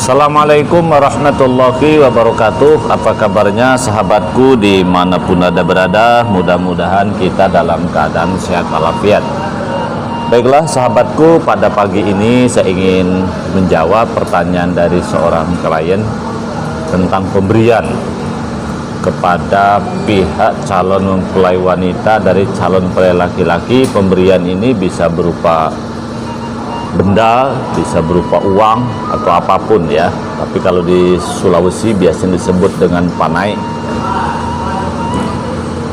Assalamualaikum warahmatullahi wabarakatuh. Apa kabarnya sahabatku dimanapun Anda berada? Mudah-mudahan kita dalam keadaan sehat walafiat. Baiklah sahabatku, pada pagi ini saya ingin menjawab pertanyaan dari seorang klien tentang pemberian kepada pihak calon mempelai wanita dari calon mempelai laki-laki. Pemberian ini bisa berupa benda, bisa berupa uang atau apapun ya, tapi kalau di Sulawesi biasanya disebut dengan panai.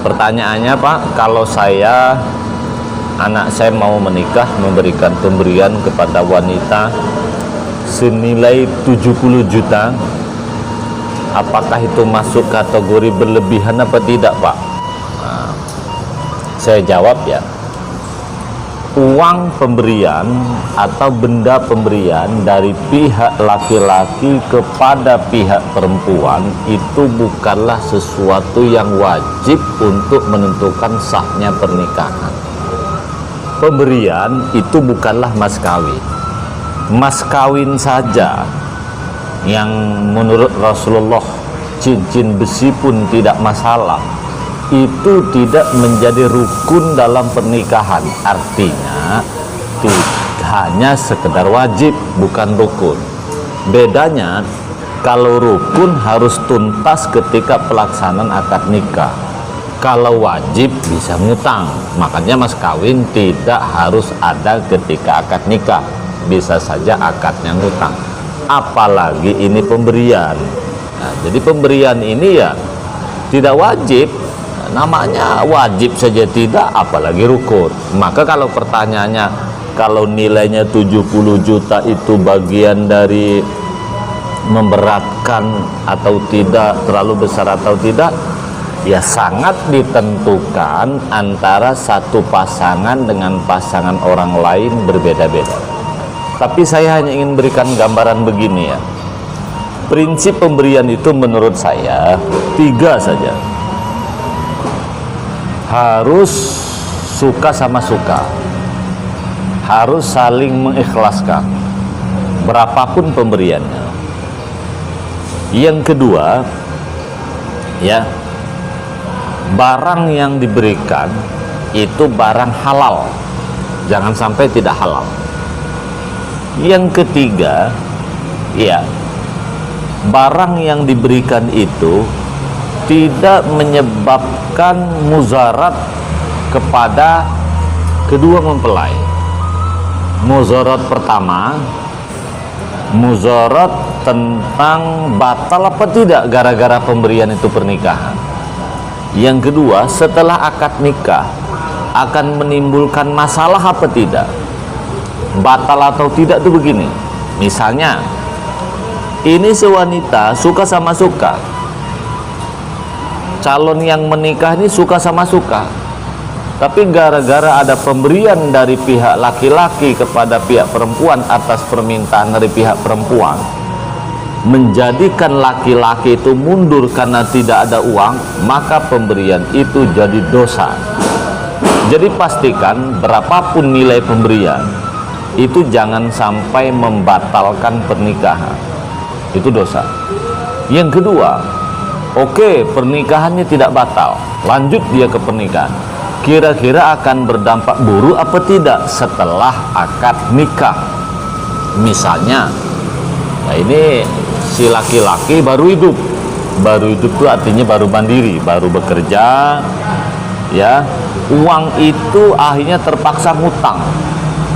Pertanyaannya, Pak, kalau anak saya mau menikah, memberikan pemberian kepada wanita senilai 70 juta, apakah itu masuk kategori berlebihan apa tidak, Pak? Nah, saya jawab ya, uang pemberian atau benda pemberian dari pihak laki-laki kepada pihak perempuan itu bukanlah sesuatu yang wajib untuk menentukan sahnya pernikahan. Pemberian itu bukanlah mas kawin. Mas kawin saja yang menurut Rasulullah cincin besi pun tidak masalah, itu tidak menjadi rukun dalam pernikahan. Artinya hanya sekedar wajib, bukan rukun. Bedanya, kalau rukun harus tuntas ketika pelaksanaan akad nikah, kalau wajib bisa ngutang. Makanya mas kawin tidak harus ada ketika akad nikah, bisa saja akadnya ngutang. Apalagi ini pemberian. Nah, jadi pemberian ini ya tidak wajib. Namanya wajib saja tidak, apalagi rukun. Maka kalau pertanyaannya, kalau nilainya 70 juta itu bagian dari memberatkan atau tidak, terlalu besar atau tidak, ya sangat ditentukan antara satu pasangan dengan pasangan orang lain berbeda-beda. Tapi saya hanya ingin berikan gambaran begini ya. Prinsip pemberian itu menurut saya 3 saja. Harus suka sama suka, harus saling mengikhlaskan berapapun pemberiannya. Yang kedua ya, barang yang diberikan itu barang halal, jangan sampai tidak halal. Yang ketiga ya, barang yang diberikan itu tidak menyebabkan mudarat kepada kedua mempelai. Mudarat pertama, mudarat tentang batal apa tidak gara-gara pemberian itu pernikahan. Yang kedua, setelah akad nikah akan menimbulkan masalah apa tidak, batal atau tidak itu begini. Misalnya ini sewanita suka sama suka, calon yang menikah ini suka sama suka, tapi gara-gara ada pemberian dari pihak laki-laki kepada pihak perempuan atas permintaan dari pihak perempuan, menjadikan laki-laki itu mundur karena tidak ada uang, maka pemberian itu jadi dosa. Jadi pastikan berapapun nilai pemberian itu jangan sampai membatalkan pernikahan, itu dosa. Yang kedua, oke, pernikahannya tidak batal, lanjut dia ke pernikahan, kira-kira akan berdampak buruk apa tidak setelah akad nikah. Misalnya ya, ini si laki-laki baru hidup itu artinya baru mandiri, baru bekerja ya, uang itu akhirnya terpaksa ngutang.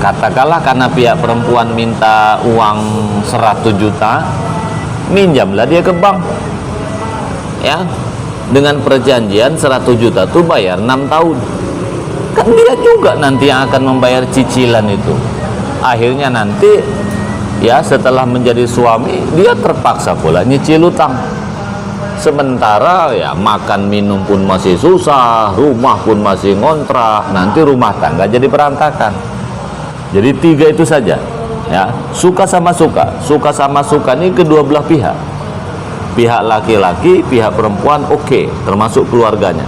Katakanlah karena pihak perempuan minta uang 100 juta, minjamlah dia ke bank ya, dengan perjanjian 100 juta tuh bayar 6 tahun. Kan dia juga nanti yang akan membayar cicilan itu. Akhirnya nanti ya setelah menjadi suami dia terpaksa pula nyicil utang. Sementara ya makan minum pun masih susah, rumah pun masih ngontrak, nanti rumah tangga jadi berantakan. Jadi 3 itu saja ya, suka sama suka ini kedua belah pihak. Pihak laki-laki, pihak perempuan termasuk keluarganya.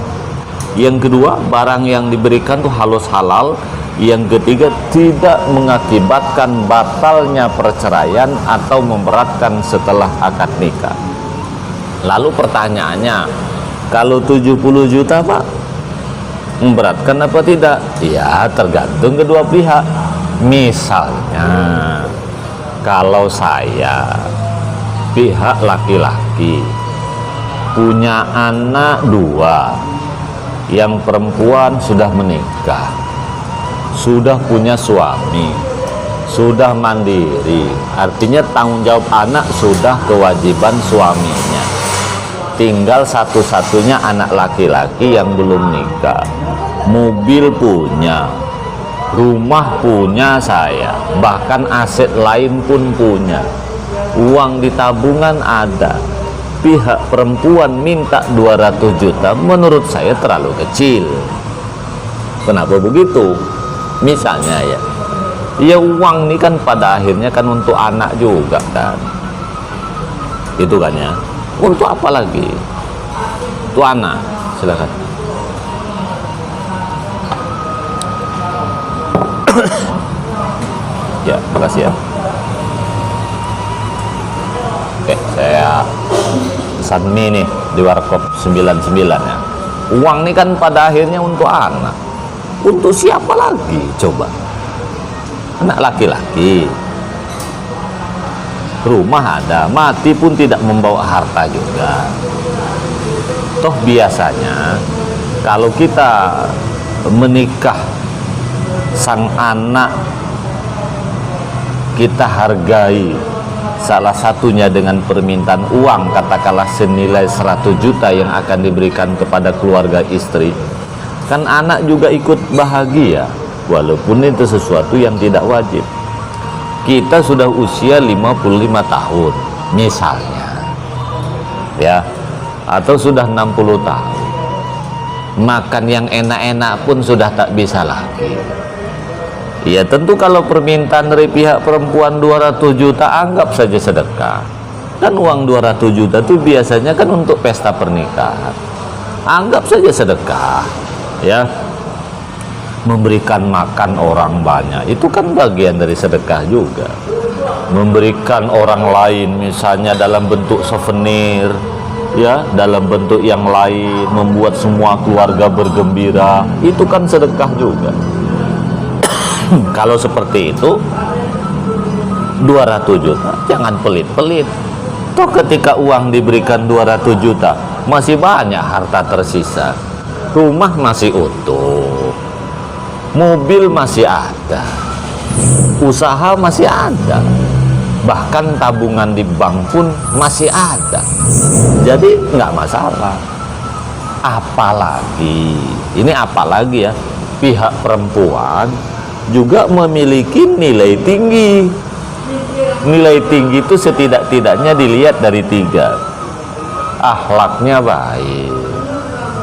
Yang kedua, barang yang diberikan tuh halus halal, Yang ketiga, tidak mengakibatkan batalnya perceraian atau memberatkan setelah akad nikah. Lalu pertanyaannya, kalau 70 juta Pak, memberatkan apa tidak? Ya tergantung kedua pihak. Misalnya kalau saya, pihak laki-laki, punya anak 2, yang perempuan sudah menikah, sudah punya suami, sudah mandiri, artinya tanggung jawab anak sudah kewajiban suaminya, tinggal satu-satunya anak laki-laki yang belum nikah. Mobil punya, rumah punya saya, bahkan aset lain pun punya, uang di tabungan ada. Pihak perempuan minta 200 juta, menurut saya terlalu kecil. Kenapa begitu? Misalnya ya uang ini kan pada akhirnya kan untuk anak juga kan, itu kan ya. Untuk apa lagi? Untuk anak. Silakan. Ya, makasih ya. Oke, saya pesan mie nih di Warkop 99 ya. Uang ini kan pada akhirnya untuk anak. Untuk siapa lagi coba? Anak laki-laki. Rumah ada, mati pun tidak membawa harta juga. Toh biasanya kalau kita menikah, sang anak kita hargai, salah satunya dengan permintaan uang, katakanlah senilai 100 juta yang akan diberikan kepada keluarga istri, kan anak juga ikut bahagia, walaupun itu sesuatu yang tidak wajib. Kita sudah usia 55 tahun misalnya ya, atau sudah 60 tahun, makan yang enak-enak pun sudah tak bisa lagi. Ya tentu kalau permintaan dari pihak perempuan 200 juta, anggap saja sedekah. Dan uang 200 juta itu biasanya kan untuk pesta pernikahan, anggap saja sedekah ya. Memberikan makan orang banyak itu kan bagian dari sedekah juga. Memberikan orang lain misalnya dalam bentuk souvenir ya, dalam bentuk yang lain, membuat semua keluarga bergembira, itu kan sedekah juga. Kalau seperti itu 200 juta jangan pelit-pelit. Toh ketika uang diberikan 200 juta masih banyak harta tersisa, rumah masih utuh, mobil masih ada, usaha masih ada, bahkan tabungan di bank pun masih ada. Jadi nggak masalah. Apalagi ini, apalagi ya, pihak perempuan juga memiliki nilai tinggi. Nilai tinggi itu setidak-tidaknya dilihat dari 3. Akhlaknya baik,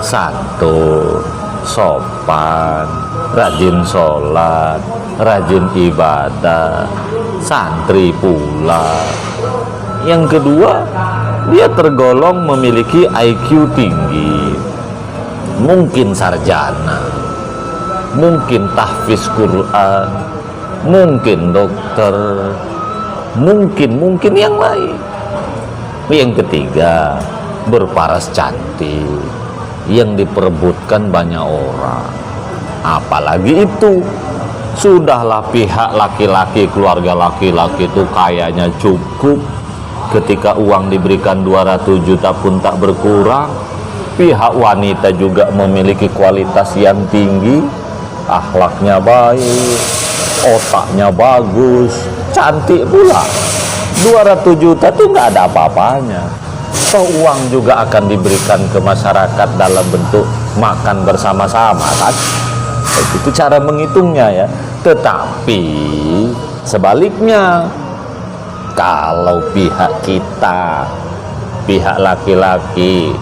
santun, sopan, rajin sholat, rajin ibadah, santri pula. Yang kedua, dia tergolong memiliki IQ tinggi, mungkin sarjana, mungkin tahfiz Quran, mungkin dokter, mungkin yang lain. Yang ketiga, berparas cantik, yang diperebutkan banyak orang. Apalagi itu, sudahlah pihak laki-laki, keluarga laki-laki itu kayaknya cukup. Ketika uang diberikan 200 juta pun tak berkurang. Pihak wanita juga memiliki kualitas yang tinggi, akhlaknya baik, otaknya bagus, cantik pula. 200 juta tuh nggak ada apa-apanya. Toh uang juga akan diberikan ke masyarakat dalam bentuk makan bersama-sama kan. Itu cara menghitungnya ya. Tetapi sebaliknya, kalau pihak kita, pihak laki-laki,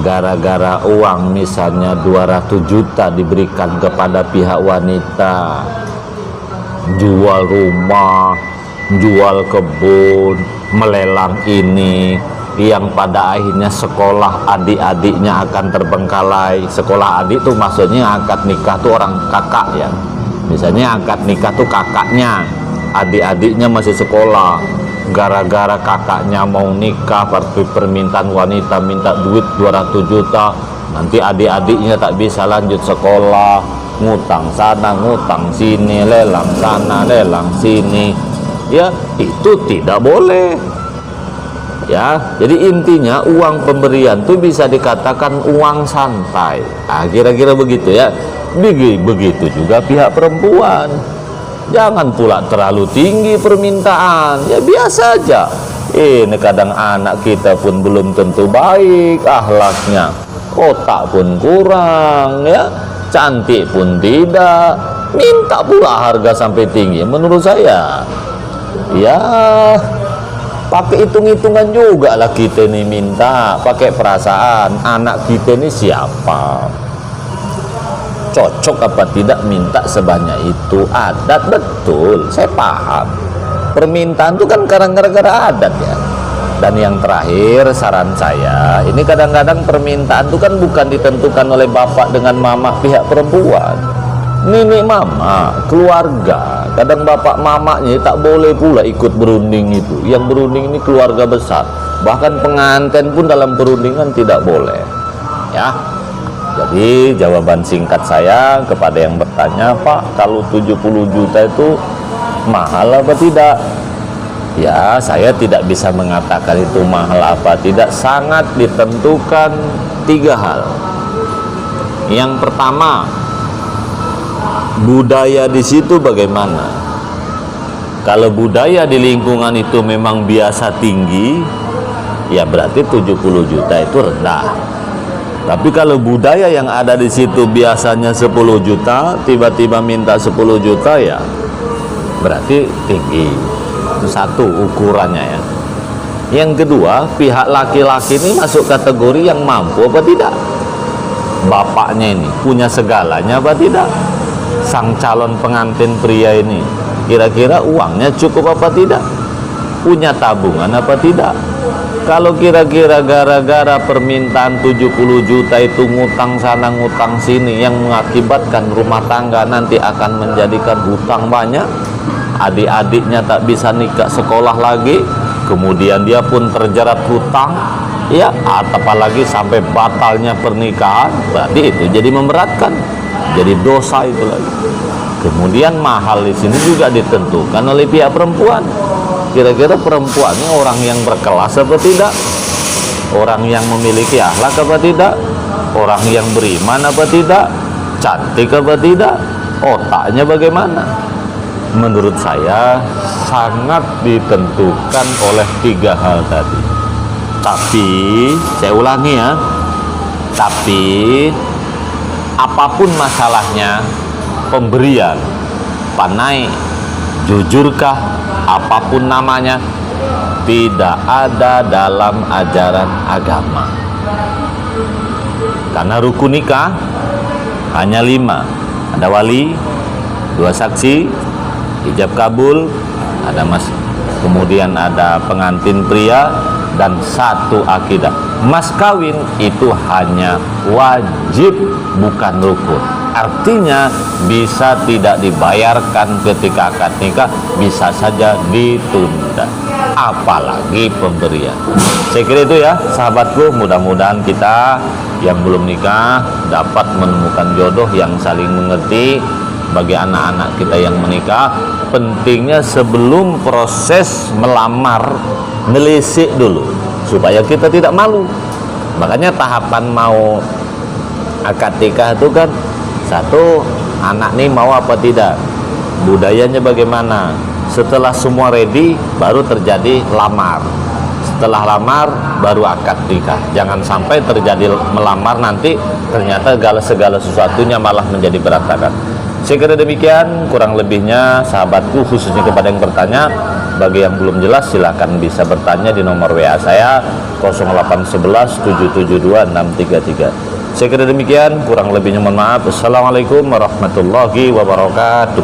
gara-gara uang misalnya 200 juta diberikan kepada pihak wanita, jual rumah, jual kebun, melelang ini, yang pada akhirnya sekolah adik-adiknya akan terbengkalai. Sekolah adik tuh maksudnya akad nikah tuh orang kakak ya, Misalnya akad nikah tuh kakaknya, adik-adiknya masih sekolah, gara-gara kakaknya mau nikah, permintaan wanita minta duit 200 juta, nanti adik-adiknya tak bisa lanjut sekolah, ngutang sana ngutang sini, lelang sana lelang sini, ya itu tidak boleh ya. Jadi intinya uang pemberian tuh bisa dikatakan uang santai, kira-kira begitu ya. Begitu juga pihak perempuan, jangan pula terlalu tinggi permintaan, ya biasa aja. Ini kadang anak kita pun belum tentu baik akhlaknya, otak pun kurang ya, cantik pun tidak, minta pula harga sampai tinggi. Menurut saya ya pakai hitung-hitungan juga lah kita ini minta, pakai perasaan anak kita ini siapa, cocok apa tidak minta sebanyak itu. Adat betul, saya paham, permintaan itu kan gara-gara adat ya. Dan yang terakhir saran saya, ini kadang-kadang permintaan itu kan bukan ditentukan oleh bapak dengan mama pihak perempuan, nenek mama, keluarga. Kadang bapak mamanya tak boleh pula ikut berunding itu. Yang berunding ini keluarga besar, bahkan pengantin pun dalam perundingan tidak boleh ya. Jadi jawaban singkat saya kepada yang bertanya, Pak, kalau 70 juta itu mahal apa tidak? Ya, saya tidak bisa mengatakan itu mahal apa tidak, sangat ditentukan 3 hal. Yang pertama, budaya di situ bagaimana? Kalau budaya di lingkungan itu memang biasa tinggi, ya berarti 70 juta itu rendah. Tapi kalau budaya yang ada di situ biasanya 10 juta, tiba-tiba minta 10 juta, ya berarti tinggi. Itu satu ukurannya ya. Yang kedua, pihak laki-laki ini masuk kategori yang mampu apa tidak? Bapaknya ini punya segalanya apa tidak? Sang calon pengantin pria ini kira-kira uangnya cukup apa tidak? Punya tabungan apa tidak? Kalau kira-kira gara-gara permintaan 70 juta itu ngutang sana ngutang sini, yang mengakibatkan rumah tangga nanti akan menjadikan hutang banyak, adik-adiknya tak bisa nikah sekolah lagi, kemudian dia pun terjerat hutang ya, apalagi sampai batalnya pernikahan, berarti itu jadi memberatkan, jadi dosa itu lagi. Kemudian mahal di sini juga ditentukan oleh pihak perempuan. Kira-kira perempuannya orang yang berkelas apa tidak? Orang yang memiliki akhlak apa tidak? Orang yang beriman apa tidak? Cantik apa tidak? Otaknya bagaimana? Menurut saya sangat ditentukan oleh 3 hal tadi. Tapi saya ulangi ya, tapi apapun masalahnya, pemberian, panai, jujurkah, apapun namanya, tidak ada dalam ajaran agama. Karena rukun nikah hanya 5. Ada wali, 2 saksi, ijab kabul, ada kemudian ada pengantin pria, dan 1 akidah. Mas kawin itu hanya wajib, bukan rukun. Artinya bisa tidak dibayarkan ketika akad nikah, bisa saja ditunda, apalagi pemberian. Saya kira itu ya sahabatku, mudah-mudahan kita yang belum nikah dapat menemukan jodoh yang saling mengerti. Bagi anak-anak kita yang menikah, pentingnya sebelum proses melamar, nelisik dulu supaya kita tidak malu. Makanya tahapan mau akad nikah itu kan, 1, anak nih mau apa tidak, budayanya bagaimana. Setelah semua ready, baru terjadi lamar. Setelah lamar, baru akad nikah. Jangan sampai terjadi melamar nanti ternyata segala sesuatunya malah menjadi berantakan. Saya kira demikian, kurang lebihnya sahabatku, khususnya kepada yang bertanya. Bagi yang belum jelas silahkan bisa bertanya di nomor WA saya 0811 772 633. Saya kira demikian, kurang lebihnya mohon maaf. Assalamualaikum warahmatullahi wabarakatuh.